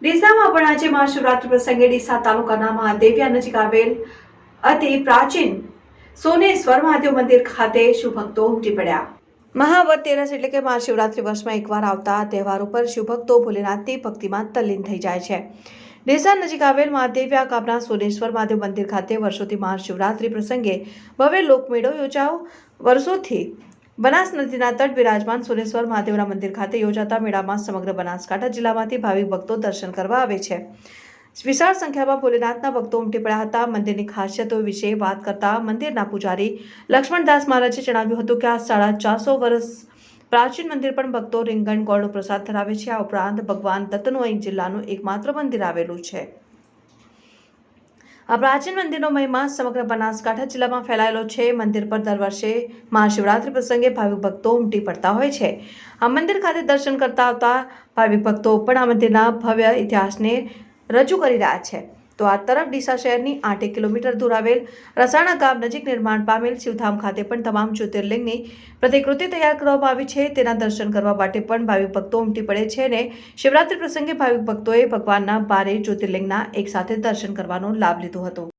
ડીસામાં પણ આજે મહાશિવરાત્રી પ્રસંગે ડીસા તાલુકાના મહાદેવિયા નજીક આવેલ અતિ પ્રાચીન સોનેશ્વર મહાદેવ મંદિર ખાતે શિવભક્તો ઉમટી પડ્યા। મહાવદ તેરસ એટલે કે મહાશિવરાત્રી વર્ષમાં એકવાર આવતા તહેવાર ઉપર શિવભક્તો ભોલેનાથની ભક્તિમાં તલ્લીન થઈ જાય છે। ડીસા નજીક આવેલ મહાદેવિયા ગામના સોનેશ્વર મહાદેવ મંદિર ખાતે વર્ષોથી મહાશિવરાત્રી પ્રસંગે ભવ્ય લોકમેળો યોજાયો। વર્ષોથી બનાસ નદીના તટ બિરાજમાન સોનેશ્વર મહાદેવના મંદિર ખાતે યોજાતા મેળામાં સમગ્ર બનાસકાંઠા જિલ્લામાંથી ભાવિક ભક્તો દર્શન કરવા આવે છે। વિશાળ સંખ્યામાં ભોલેનાથના ભક્તો ઉમટી પડ્યા હતા। મંદિરની ખાસિયતો વિશે વાત કરતા મંદિરના પૂજારી લક્ષ્મણદાસ મહારાજે જણાવ્યું હતું કે આ 450 વર્ષ પ્રાચીન મંદિર પણ ભક્તો રીંગણ ગોળનો પ્રસાદ ધરાવે છે। આ ઉપરાંત ભગવાન દત્તનું અહીં જિલ્લાનું એકમાત્ર મંદિર આવેલું છે। આ પ્રાચીન મંદિરનો મહિમા સમગ્ર બનાસકાંઠા જિલ્લામાં ફેલાયેલો છે। મંદિર પર દર વર્ષે મહાશિવરાત્રી પ્રસંગે ભાવિક ભક્તો ઉમટી પડતા હોય છે। આ મંદિર ખાતે દર્શન કરતા આવતા ભાવિક ભક્તો પણ આ મંદિરના ભવ્ય ઇતિહાસને રજૂ કરી રહ્યા છે। તો આ તરફ ડીસા શહેરની 8 કિલોમીટર દૂર આવેલ રસાણા ગામ નજીક નિર્માણ પામેલ શિવધામ ખાતે પણ તમામ જ્યોતિર્લિંગની પ્રતિકૃતિ તૈયાર કરવામાં આવી છે। તેના દર્શન કરવા માટે પણ ભાવિક ભક્તો ઉમટી પડે છે અને શિવરાત્રી પ્રસંગે ભાવિક ભક્તોએ ભગવાનના 12 જ્યોતિર્લિંગના એક સાથે દર્શન કરવાનો લાભ લીધો હતો।